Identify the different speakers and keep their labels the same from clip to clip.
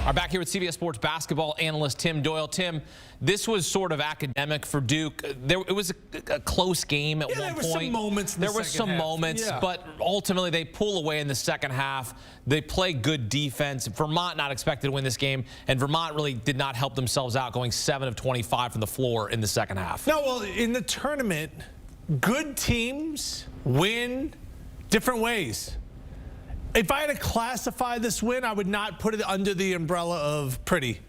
Speaker 1: Are back here with CBS Sports basketball analyst Tim Doyle. Tim, this was sort of academic for Duke. It was a close game at one point.
Speaker 2: There were some moments in the second half.
Speaker 1: But ultimately they pull away in the second half. They play good defense. Vermont not expected to win this game, and Vermont really did not help themselves out, going 7 of 25 from the floor in the second half.
Speaker 2: No, well, in the tournament, good teams win different ways. If I had to classify this win, I would not put it under the umbrella of pretty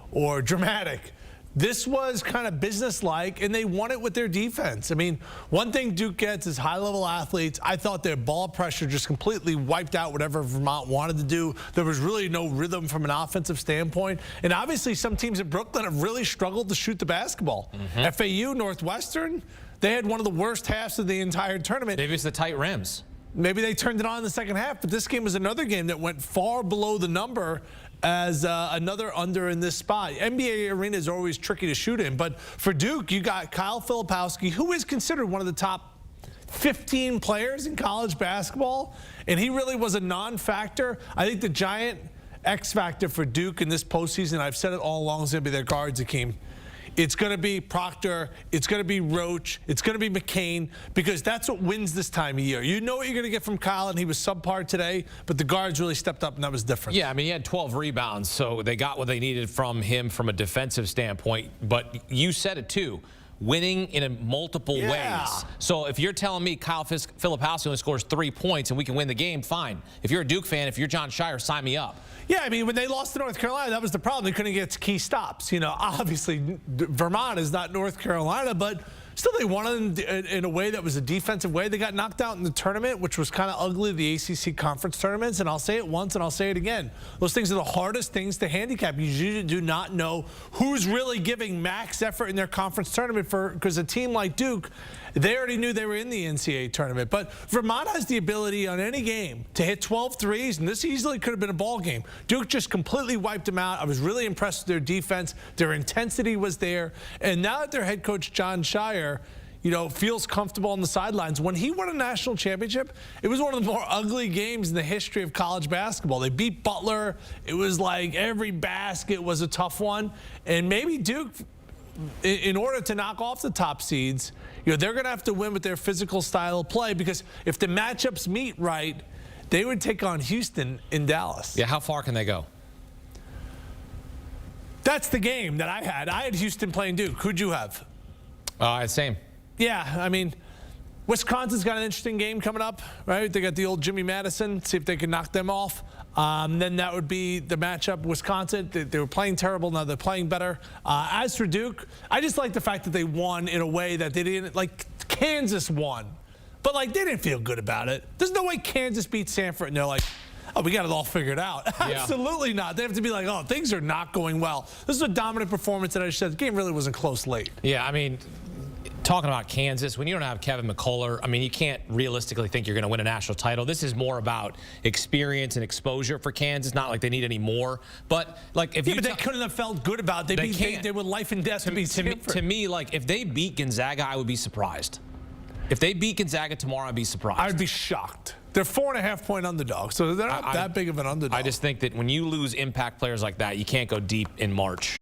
Speaker 2: or dramatic. This was kind of businesslike, and they won it with their defense. I mean, one thing Duke gets is high-level athletes. I thought their ball pressure just completely wiped out whatever Vermont wanted to do. There was really no rhythm from an offensive standpoint. And obviously, some teams in Brooklyn have really struggled to shoot the basketball. FAU, Northwestern, they had one of the worst halves of the entire tournament.
Speaker 1: Maybe it's the tight rims.
Speaker 2: Maybe they turned it on in the second half, but this game was another game that went far below the number as another under in this spot. NBA arena is always tricky to shoot in, but for Duke, you got Kyle Filipowski, who is considered one of the top 15 players in college basketball, and he really was a non-factor. I think the giant X factor for Duke in this postseason, I've said it all along, is going to be their guards, Akeem. It's going to be Proctor. It's going to be Roach. It's going to be McCain, because that's what wins this time of year. You know what you're going to get from Kyle, and he was subpar today, but the guards really stepped up, and that was different.
Speaker 1: Yeah, I mean, he had 12 rebounds, so they got what they needed from him from a defensive standpoint. But you said it, too. Winning in multiple ways. So if you're telling me Kyle Filipowski only scores 3 points and we can win the game, fine. If you're a Duke fan, if you're John Shire, sign me up.
Speaker 2: Yeah, I mean, when they lost to North Carolina, that was the problem. They couldn't get key stops. You know, obviously, Vermont is not North Carolina, but still they won in a way that was a defensive way. They got knocked out in the tournament, which was kind of ugly, the ACC conference tournaments. And I'll say it once and I'll say it again. Those things are the hardest things to handicap. You usually do not know who's really giving max effort in their conference tournament, because a team like Duke, they already knew they were in the NCAA tournament. But Vermont has the ability on any game to hit 12 threes, and this easily could have been a ball game. Duke just completely wiped them out. I was really impressed with their defense. Their intensity was there. And now that their head coach, John Shire, you know, feels comfortable on the sidelines. When he won a national championship, it was one of the more ugly games in the history of college basketball. They beat Butler. It was like every basket was a tough one. And maybe Duke, in order to knock off the top seeds, you know, they're going to have to win with their physical style of play, because if the matchups meet right, they would take on Houston in Dallas.
Speaker 1: Yeah, how far can they go?
Speaker 2: That's the game that I had. I had Houston playing Duke. Who'd you have?
Speaker 1: Same.
Speaker 2: Yeah, I mean, Wisconsin's got an interesting game coming up, right? They got the old Jimmy Madison. See if they can knock them off. Then that would be the matchup. Wisconsin, they were playing terrible. Now they're playing better. As for Duke, I just like the fact that they won in a way that they didn't, like Kansas won. But, like, they didn't feel good about it. There's no way Kansas beat Sanford and they're like, oh, we got it all figured out.
Speaker 1: Yeah.
Speaker 2: Absolutely not. They have to be like, oh, things are not going well. This is a dominant performance that I just said. The game really wasn't close late.
Speaker 1: Yeah, I mean, talking about Kansas, when you don't have Kevin McCullough, I mean, you can't realistically think you're going to win a national title. This is more about experience and exposure for Kansas, not like they need any more. But, like, if
Speaker 2: but they couldn't have felt good about it. They were life and death
Speaker 1: to me, like, if they beat Gonzaga, I would be surprised. If they beat Gonzaga tomorrow, I'd be surprised.
Speaker 2: I'd be shocked. They're 4.5-point underdogs, so they're not that big of an underdog.
Speaker 1: I just think that when you lose impact players like that, you can't go deep in March.